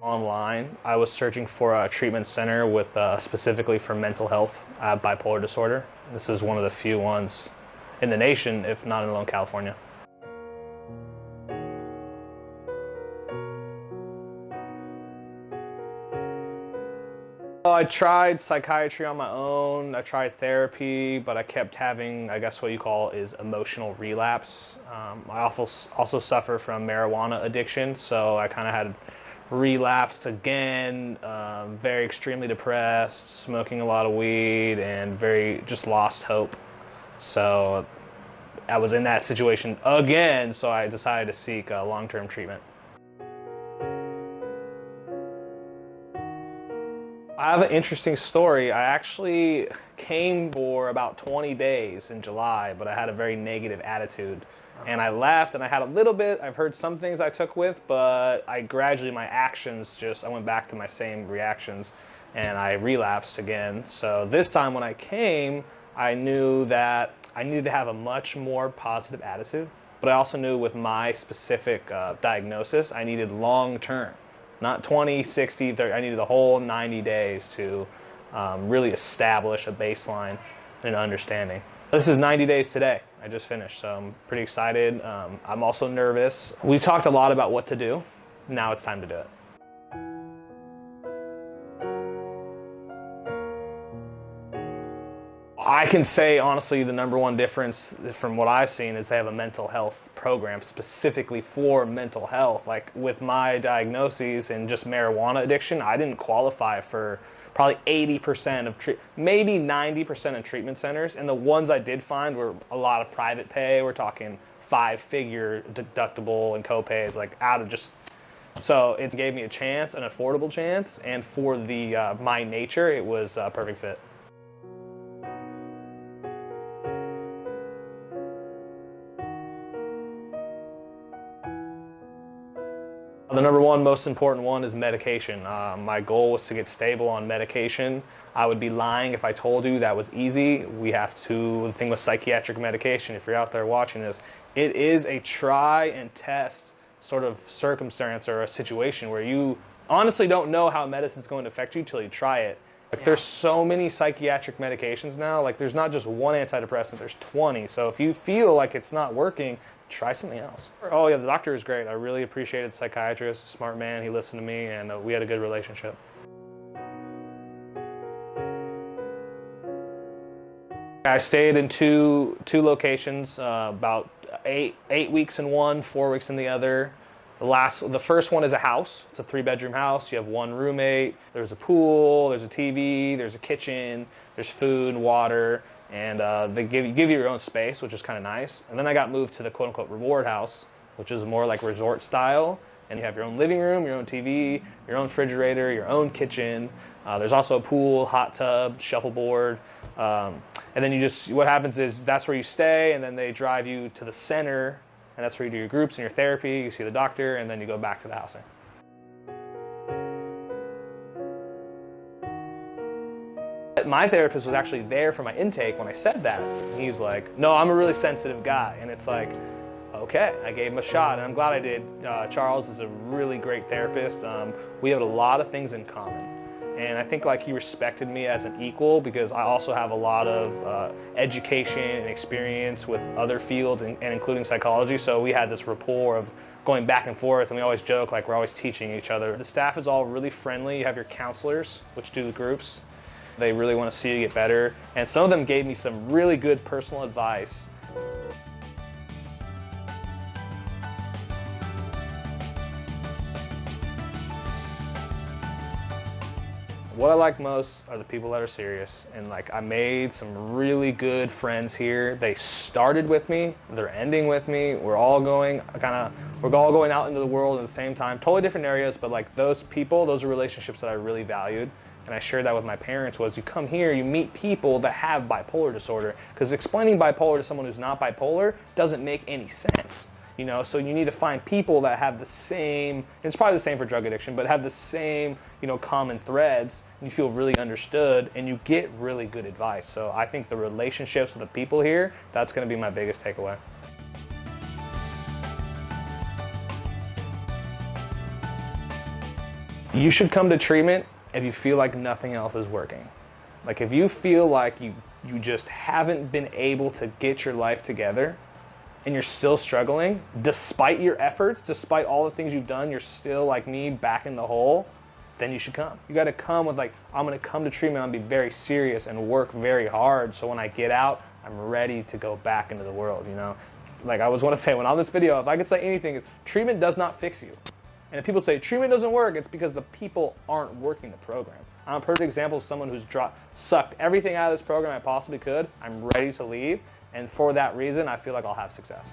Online, I was searching for a treatment center with specifically for mental health, bipolar disorder. This is one of the few ones in the nation, if not alone California. I tried psychiatry on my own, I tried therapy, but I kept having, I guess what you call is emotional relapse. I also suffer from marijuana addiction, so I kind of had relapsed again, very extremely depressed, smoking a lot of weed, and very just lost hope. So I was in that situation again, so I decided to seek long-term treatment. I have an interesting story. I actually came for about 20 days in July, but I had a very negative attitude. And I left and I had a little bit, I've heard some things I took with, but I gradually, my actions I went back to my same reactions and I relapsed again. So this time when I came, I knew that I needed to have a much more positive attitude, but I also knew with my specific diagnosis, I needed long term. Not 20, 60, 30, I needed the whole 90 days to really establish a baseline and an understanding. This is 90 days today. I just finished, so I'm pretty excited. I'm also nervous. We talked a lot about what to do. Now it's time to do it. I can say honestly the number one difference from what I've seen is they have a mental health program specifically for mental health. Like with my diagnoses and just marijuana addiction, I didn't qualify for probably 80% of maybe 90% of treatment centers, and the ones I did find were a lot of private pay. We're talking 5-figure deductible and copays, like out of just. So it gave me a chance, an affordable chance, and for the my nature, it was a perfect fit. The number one most important one is medication. My goal was to get stable on medication. I would be lying if I told you that was easy. The thing with psychiatric medication, if you're out there watching this, it is a try and test sort of circumstance or a situation where you honestly don't know how medicine's going to affect you until you try it. Like, there's so many psychiatric medications now, like there's not just one antidepressant, there's 20. So if you feel like it's not working, try something else. Oh yeah, the doctor is great. I really appreciated the psychiatrist, smart man. He listened to me and we had a good relationship. I stayed in two locations, about eight weeks in one, 4 weeks in the other. The first one is a house. It's a 3-bedroom house. You have one roommate. There's a pool, there's a TV, there's a kitchen, there's food, water, and they give you your own space, which is kind of nice. And then I got moved to the quote-unquote reward house, which is more like resort style. And you have your own living room, your own TV, your own refrigerator, your own kitchen. There's also a pool, hot tub, shuffleboard. And then what happens is that's where you stay, and then they drive you to the center, and that's where you do your groups and your therapy, you see the doctor, and then you go back to the housing. My therapist was actually there for my intake when I said that. And he's like, no, I'm a really sensitive guy. And it's like, okay, I gave him a shot, and I'm glad I did. Charles is a really great therapist. We have a lot of things in common. And I think like he respected me as an equal because I also have a lot of education and experience with other fields and including psychology. So we had this rapport of going back and forth, and we always joke like we're always teaching each other. The staff is all really friendly. You have your counselors, which do the groups. They really want to see you get better. And some of them gave me some really good personal advice. What I like most are the people that are serious, and like I made some really good friends here. They started with me, they're ending with me. We're all going out into the world at the same time, totally different areas, but like those people, those are relationships that I really valued. And I shared that with my parents was you come here, you meet people that have bipolar disorder, because explaining bipolar to someone who's not bipolar doesn't make any sense. You know, so you need to find people that have the same, it's probably the same for drug addiction, but have the same, common threads, and you feel really understood, and you get really good advice. So I think the relationships with the people here, that's going to be my biggest takeaway. You should come to treatment if you feel like nothing else is working. Like if you feel like you just haven't been able to get your life together and you're still struggling, despite your efforts, despite all the things you've done, you're still like me back in the hole, then you should come. You gotta come with like, I'm gonna come to treatment, I'm gonna be very serious and work very hard so when I get out, I'm ready to go back into the world, you know? Like I was want to say, when on this video, if I could say anything, is treatment does not fix you. And if people say treatment doesn't work, it's because the people aren't working the program. I'm a perfect example of someone who's sucked everything out of this program I possibly could. I'm ready to leave, and for that reason, I feel like I'll have success.